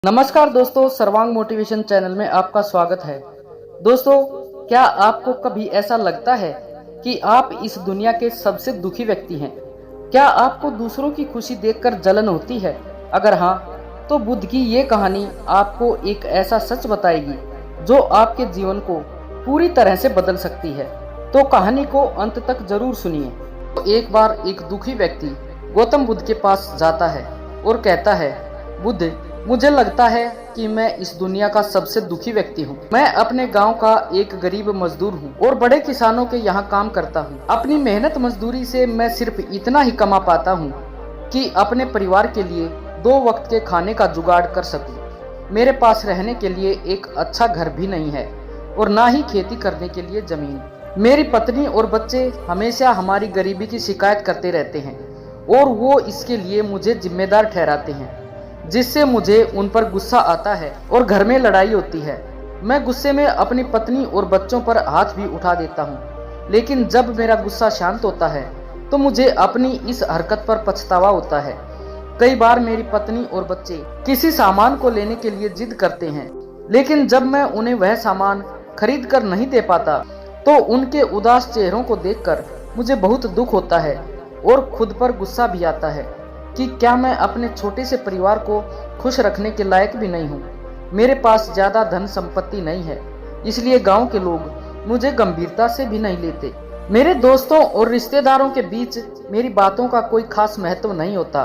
नमस्कार दोस्तों, सर्वांग मोटिवेशन चैनल में आपका स्वागत है। दोस्तों, क्या आपको कभी ऐसा लगता है कि आप इस दुनिया के सबसे दुखी व्यक्ति हैं? क्या आपको दूसरों की खुशी देखकर जलन होती है? अगर हाँ, तो बुद्ध की ये कहानी आपको एक ऐसा सच बताएगी जो आपके जीवन को पूरी तरह से बदल सकती है। तो कहानी को अंत तक जरूर सुनिए। तो एक बार एक दुखी व्यक्ति गौतम बुद्ध के पास जाता है और कहता है, बुद्ध, मुझे लगता है कि मैं इस दुनिया का सबसे दुखी व्यक्ति हूँ। मैं अपने गांव का एक गरीब मजदूर हूँ और बड़े किसानों के यहाँ काम करता हूँ। अपनी मेहनत मजदूरी से मैं सिर्फ इतना ही कमा पाता हूँ कि अपने परिवार के लिए 2 वक्त के खाने का जुगाड़ कर सकूँ। मेरे पास रहने के लिए एक अच्छा घर भी नहीं है और ना ही खेती करने के लिए जमीन। मेरी पत्नी और बच्चे हमेशा हमारी गरीबी की शिकायत करते रहते हैं और वो इसके लिए मुझे जिम्मेदार ठहराते हैं, जिससे मुझे उन पर गुस्सा आता है और घर में लड़ाई होती है। मैं गुस्से में अपनी पत्नी और बच्चों पर हाथ भी उठा देता हूँ, लेकिन जब मेरा गुस्सा शांत होता है तो मुझे अपनी इस हरकत पर पछतावा होता है। कई बार मेरी पत्नी और बच्चे किसी सामान को लेने के लिए जिद करते हैं, लेकिन जब मैं उन्हें वह सामान खरीद कर नहीं दे पाता तो उनके उदास चेहरों को देखकर मुझे बहुत दुख होता है और खुद पर गुस्सा भी आता है कि क्या मैं अपने छोटे से परिवार को खुश रखने के लायक भी नहीं हूँ। मेरे पास ज्यादा धन संपत्ति नहीं है, इसलिए गांव के लोग मुझे गंभीरता से भी नहीं लेते। मेरे दोस्तों और रिश्तेदारों के बीच मेरी बातों का कोई खास महत्व नहीं होता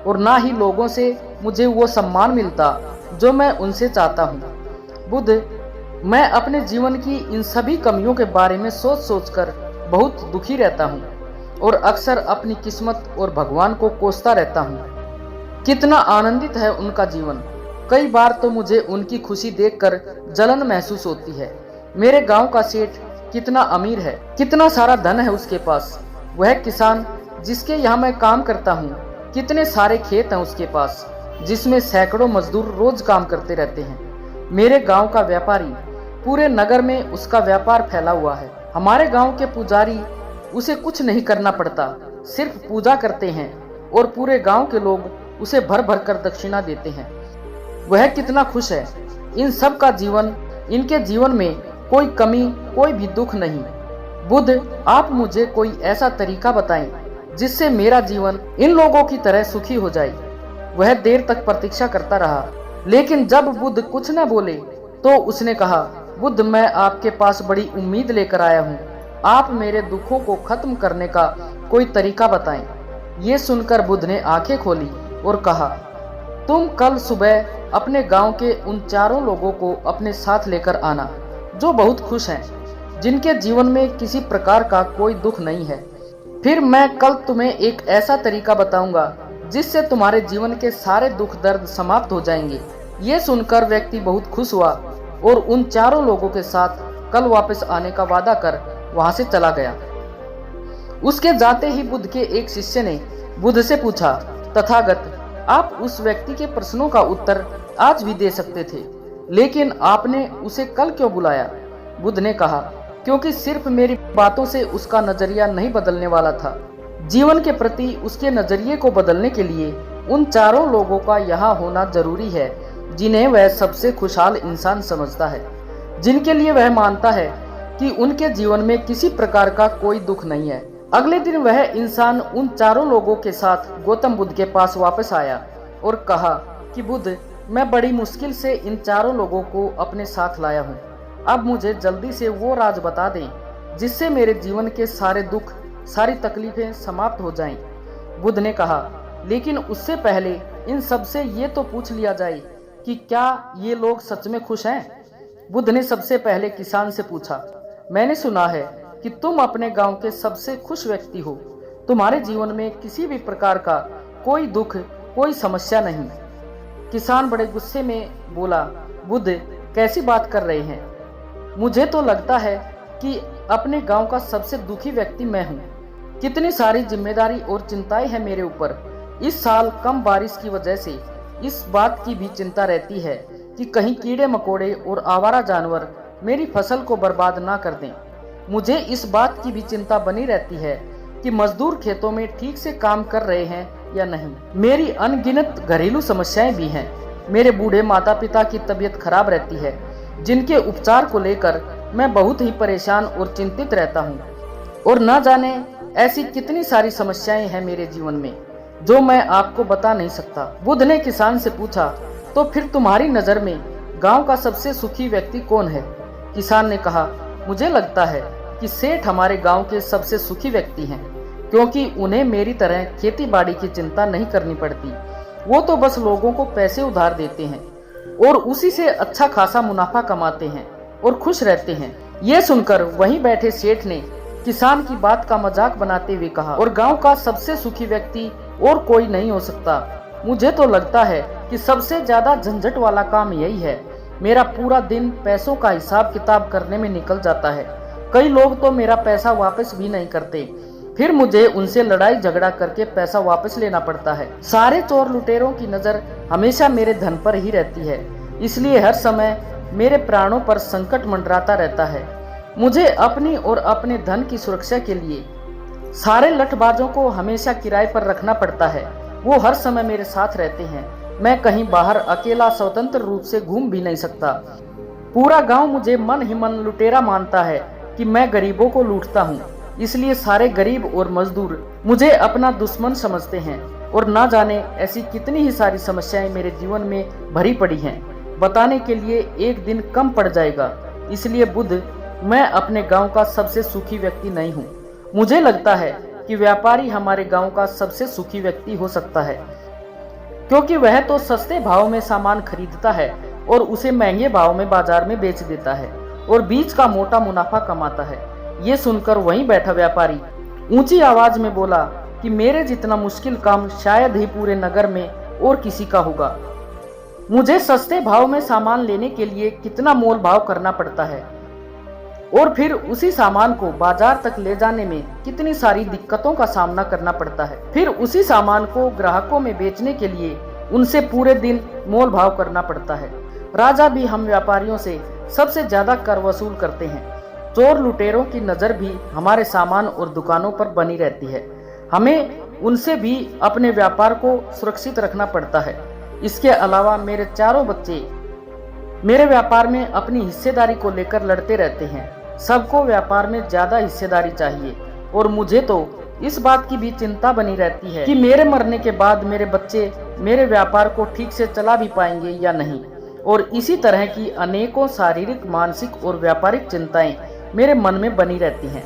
और ना ही लोगों से मुझे वो सम्मान मिलता जो मैं उनसे चाहता हूँ। बुद्ध, मैं अपने जीवन की इन सभी कमियों के बारे में सोच सोचकर बहुत दुखी रहता हूँ और अक्सर अपनी किस्मत और भगवान को कोसता रहता हूँ। कितना आनंदित है उनका जीवन। कई बार तो मुझे उनकी खुशी देखकर जलन महसूस होती है। मेरे गांव का सेठ कितना अमीर है, कितना सारा धन है उसके पास। वह किसान जिसके यहाँ मैं काम करता हूँ, कितने सारे खेत हैं उसके पास, जिसमें सैकड़ों मजदूर रोज काम करते रहते हैं। मेरे गाँव का व्यापारी, पूरे नगर में उसका व्यापार फैला हुआ है। हमारे गाँव के पुजारी, उसे कुछ नहीं करना पड़ता, सिर्फ पूजा करते हैं और पूरे गांव के लोग उसे भर भर कर दक्षिणा देते हैं। वह कितना खुश है। इन सब का जीवन, इनके जीवन में कोई कमी, कोई भी दुख नहीं। बुद्ध, आप मुझे कोई ऐसा तरीका बताएं जिससे मेरा जीवन इन लोगों की तरह सुखी हो जाए। वह देर तक प्रतीक्षा करता रहा, लेकिन जब बुद्ध कुछ न बोले तो उसने कहा, बुद्ध, मैं आपके पास बड़ी उम्मीद लेकर आया हूँ। आप मेरे दुखों को खत्म करने का कोई तरीका बताएं। ये सुनकर बुद्ध ने आंखें खोली और कहा, तुम कल सुबह अपने गांव के उन 4 लोगों को अपने साथ लेकर आना जो बहुत खुश हैं, जिनके जीवन में किसी प्रकार का कोई दुख नहीं है। फिर मैं कल तुम्हें एक ऐसा तरीका बताऊंगा जिससे तुम्हारे जीवन के सारे दुख दर्द समाप्त हो जाएंगे। ये सुनकर व्यक्ति बहुत खुश हुआ और उन 4 लोगों के साथ कल वापस आने का वादा कर वहां से चला गया। उसके जाते ही बुद्ध के एक शिष्य ने बुद्ध से पूछा, तथागत, आप उस व्यक्ति के प्रश्नों का उत्तर आज भी दे सकते थे, लेकिन आपने उसे कल क्यों बुलाया? बुद्ध ने कहा, क्योंकि सिर्फ मेरी बातों से उसका नजरिया नहीं बदलने वाला था। जीवन के प्रति उसके नजरिए को बदलने के लिए उन 4 लोगों का यहाँ होना जरूरी है जिन्हें वह सबसे खुशहाल इंसान समझता है, जिनके लिए वह मानता है कि उनके जीवन में किसी प्रकार का कोई दुख नहीं है। अगले दिन वह इंसान उन 4 लोगों के साथ गौतम बुद्ध के पास वापस आया और कहा कि बुद्ध, मैं बड़ी मुश्किल से इन 4 लोगों को अपने साथ लाया हूँ। अब मुझे जल्दी से वो राज बता दें जिससे मेरे जीवन के सारे दुख, सारी तकलीफें समाप्त हो जाएं। बुद्ध ने कहा, लेकिन उससे पहले इन सबसे ये तो पूछ लिया जाए कि क्या ये लोग सच में खुश हैं? बुद्ध ने सबसे पहले किसान से पूछा, मैंने सुना है कि तुम अपने गांव के सबसे खुश व्यक्ति हो। तुम्हारे जीवन में किसी भी प्रकार का कोई दुख, कोई समस्या नहीं। किसान बड़े गुस्से में बोला, बुद्ध, कैसी बात कर रहे हैं? मुझे तो लगता है कि अपने गांव का सबसे दुखी व्यक्ति मैं हूँ। कितनी सारी जिम्मेदारी और चिंताएं हैं मेरे ऊपर। इस साल कम बारिश की वजह से इस बात की भी चिंता रहती है कि कहीं कीड़े मकोड़े और आवारा जानवर मेरी फसल को बर्बाद ना कर दें। मुझे इस बात की भी चिंता बनी रहती है कि मजदूर खेतों में ठीक से काम कर रहे हैं या नहीं। मेरी अनगिनत घरेलू समस्याएं भी हैं। मेरे बूढ़े माता पिता की तबीयत खराब रहती है, जिनके उपचार को लेकर मैं बहुत ही परेशान और चिंतित रहता हूँ। और न जाने ऐसी कितनी सारी समस्याएं हैं मेरे जीवन में जो मैं आपको बता नहीं सकता। बुद्ध ने किसान से पूछा, तो फिर तुम्हारी नज़र में गांव का सबसे सुखी व्यक्ति कौन है? किसान ने कहा, मुझे लगता है कि सेठ हमारे गांव के सबसे सुखी व्यक्ति हैं, क्योंकि उन्हें मेरी तरह खेती बाड़ी की चिंता नहीं करनी पड़ती। वो तो बस लोगों को पैसे उधार देते हैं और उसी से अच्छा खासा मुनाफा कमाते हैं और खुश रहते हैं। ये सुनकर वहीं बैठे सेठ ने किसान की बात का मजाक बनाते हुए कहा, और गांव का सबसे सुखी व्यक्ति और कोई नहीं हो सकता। मुझे तो लगता है कि सबसे ज्यादा झंझट वाला काम यही है। मेरा पूरा दिन पैसों का हिसाब किताब करने में निकल जाता है। कई लोग तो मेरा पैसा वापस भी नहीं करते, फिर मुझे उनसे लड़ाई झगड़ा करके पैसा वापस लेना पड़ता है। सारे चोर लुटेरों की नजर हमेशा मेरे धन पर ही रहती है, इसलिए हर समय मेरे प्राणों पर संकट मंडराता रहता है। मुझे अपनी और अपने धन की सुरक्षा के लिए सारे लठबाजों को हमेशा किराए पर रखना पड़ता है। वो हर समय मेरे साथ रहते हैं। मैं कहीं बाहर अकेला स्वतंत्र रूप से घूम भी नहीं सकता। पूरा गांव मुझे मन ही मन लुटेरा मानता है कि मैं गरीबों को लूटता हूँ, इसलिए सारे गरीब और मजदूर मुझे अपना दुश्मन समझते हैं। और ना जाने ऐसी कितनी ही सारी समस्याएं मेरे जीवन में भरी पड़ी हैं, बताने के लिए एक दिन कम पड़ जाएगा। इसलिए बुद्ध, मैं अपने गांव का सबसे सुखी व्यक्ति नहीं हूँ। मुझे लगता है कि व्यापारी हमारे गांव का सबसे सुखी व्यक्ति हो सकता है, क्योंकि वह तो सस्ते भाव में सामान खरीदता है और उसे महंगे भाव में बाजार में बेच देता है और बीच का मोटा मुनाफा कमाता है। ये सुनकर वहीं बैठा व्यापारी ऊंची आवाज में बोला कि मेरे जितना मुश्किल काम शायद ही पूरे नगर में और किसी का होगा। मुझे सस्ते भाव में सामान लेने के लिए कितना मोल भाव करना पड़ता है और फिर उसी सामान को बाजार तक ले जाने में कितनी सारी दिक्कतों का सामना करना पड़ता है। फिर उसी सामान को ग्राहकों में बेचने के लिए उनसे पूरे दिन मोल भाव करना पड़ता है। राजा भी हम व्यापारियों से सबसे ज्यादा कर वसूल करते हैं। चोर लुटेरों की नजर भी हमारे सामान और दुकानों पर बनी रहती है। हमें उनसे भी अपने व्यापार को सुरक्षित रखना पड़ता है। इसके अलावा मेरे चारों बच्चे मेरे व्यापार में अपनी हिस्सेदारी को लेकर लड़ते रहते हैं। सबको व्यापार में ज्यादा हिस्सेदारी चाहिए और मुझे तो इस बात की भी चिंता बनी रहती है कि मेरे मरने के बाद मेरे बच्चे मेरे व्यापार को ठीक से चला भी पाएंगे या नहीं। और इसी तरह की अनेकों शारीरिक, मानसिक और व्यापारिक चिंताएं मेरे मन में बनी रहती हैं।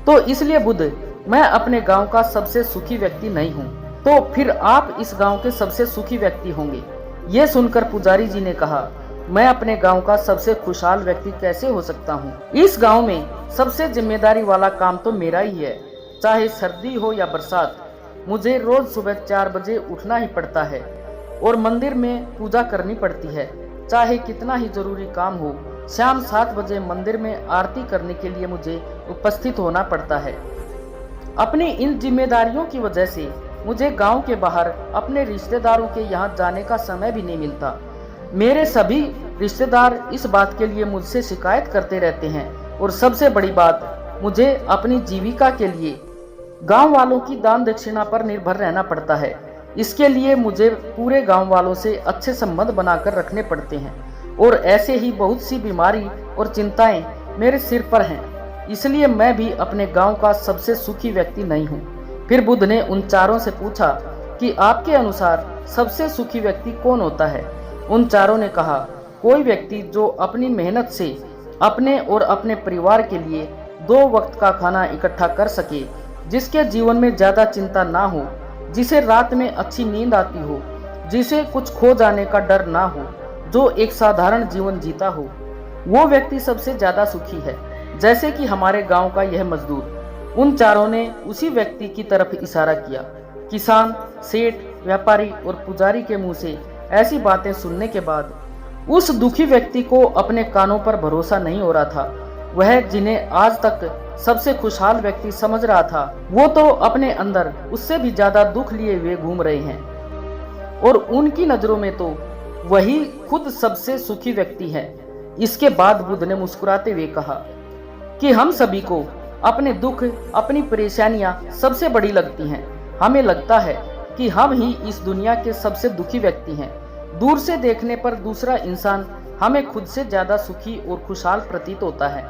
तो इसलिए बुद्ध, मैं अपने गांव का सबसे सुखी व्यक्ति नहीं हूँ। तो फिर आप इस गांव के सबसे सुखी व्यक्ति होंगे। ये सुनकर पुजारी जी ने कहा, मैं अपने गांव का सबसे खुशहाल व्यक्ति कैसे हो सकता हूँ? इस गांव में सबसे जिम्मेदारी वाला काम तो मेरा ही है। चाहे सर्दी हो या बरसात, मुझे रोज सुबह 4 बजे उठना ही पड़ता है और मंदिर में पूजा करनी पड़ती है। चाहे कितना ही जरूरी काम हो, शाम 7 बजे मंदिर में आरती करने के लिए मुझे उपस्थित होना पड़ता है। अपनी इन जिम्मेदारियों की वजह से मुझे गांव के बाहर अपने रिश्तेदारों के यहाँ जाने का समय भी नहीं मिलता। मेरे सभी रिश्तेदार इस बात के लिए मुझसे शिकायत करते रहते हैं और सबसे बड़ी बात, मुझे अपनी जीविका के लिए गांव वालों की दान दक्षिणा पर निर्भर रहना पड़ता है। इसके लिए मुझे पूरे गांव वालों से अच्छे संबंध बनाकर रखने पड़ते हैं और ऐसे ही बहुत सी बीमारी और चिंताएं मेरे सिर पर हैं। इसलिए मैं भी अपने गांव का सबसे सुखी व्यक्ति नहीं हूँ। फिर बुद्ध ने उन चारों से पूछा कि आपके अनुसार सबसे सुखी व्यक्ति कौन होता है? उन चारों ने कहा, कोई व्यक्ति जो अपनी मेहनत से अपने और अपने परिवार के लिए 2 वक्त का खाना इकट्ठा कर सके, जिसके जीवन में ज्यादा चिंता ना हो, जिसे रात में अच्छी नींद आती हो, जिसे कुछ खो जाने का डर ना हो, जो एक साधारण जीवन जीता हो, वो व्यक्ति सबसे ज्यादा सुखी है। जैसे कि हमारे गांव का यह मजदूर। उन चारों ने उसी व्यक्ति की तरफ इशारा किया। किसान, सेठ, व्यापारी और पुजारी के मुंह से ऐसी बातें सुनने के बाद उस दुखी व्यक्ति को अपने कानों पर भरोसा नहीं हो रहा था। वह जिन्हें आज तक सबसे खुशहाल व्यक्ति समझ रहा था, वो तो अपने अंदर उससे भी ज्यादा दुख लिए हुए घूम रहे हैं और उनकी नजरों में तो वही खुद सबसे सुखी व्यक्ति है। इसके बाद बुद्ध ने मुस्कुराते हुए कहा कि हम सभी को अपने दुख, अपनी परेशानियां सबसे बड़ी लगती हैं। हमें लगता है कि हम ही इस दुनिया के सबसे दुखी व्यक्ति हैं, दूर से देखने पर दूसरा इंसान हमें खुद से ज्यादा सुखी और खुशहाल प्रतीत होता है,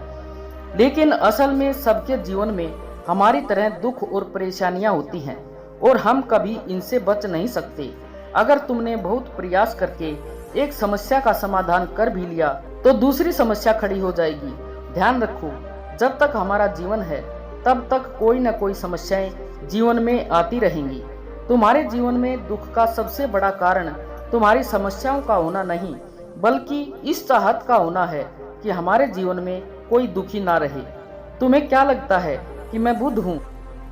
लेकिन असल में सबके जीवन में हमारी तरह दुख और परेशानियां होती हैं और हम कभी इनसे बच नहीं सकते। अगर तुमने बहुत प्रयास करके एक समस्या का समाधान कर भी लिया तो दूसरी समस्या खड़ी हो जाएगी। ध्यान रखो, जब तक हमारा जीवन है तब तक कोई न कोई समस्याएं जीवन में आती रहेंगी। तुम्हारे जीवन में दुख का सबसे बड़ा कारण तुम्हारी समस्याओं का होना नहीं, बल्कि इस चाहत का होना है कि हमारे जीवन में कोई दुखी ना रहे। तुम्हें क्या लगता है कि मैं बुद्ध हूँ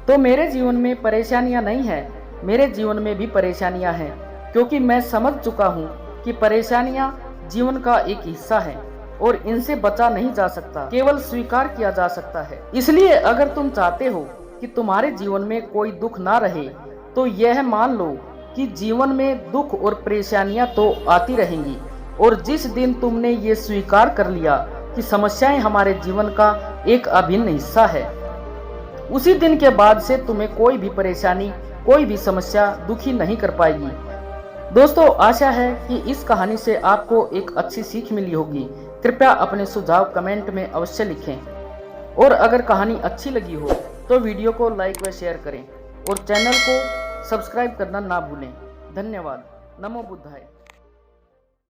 तो मेरे जीवन में परेशानियां नहीं है? मेरे जीवन में भी परेशानियां हैं, क्योंकि मैं समझ चुका हूँ कि परेशानियां जीवन का एक हिस्सा है और इनसे बचा नहीं जा सकता, केवल स्वीकार किया जा सकता है। इसलिए अगर तुम चाहते हो कि तुम्हारे जीवन में कोई दुख ना रहे तो यह मान लो कि जीवन में दुख और परेशानियां तो आती रहेंगी, और जिस दिन तुमने ये स्वीकार कर लिया कि समस्याएं हमारे जीवन का एक अभिन्न हिस्सा है, उसी दिन के बाद से तुम्हें कोई भी परेशानी, कोई भी समस्या दुखी नहीं कर पाएगी। दोस्तों, आशा है कि इस कहानी से आपको एक अच्छी सीख मिली होगी। कृपया अपने सुझाव कमेंट में अवश्य लिखें, और अगर कहानी अच्छी लगी हो तो वीडियो को लाइक व शेयर करें और चैनल को सब्सक्राइब करना ना भूलें। धन्यवाद। नमो बुद्धाय।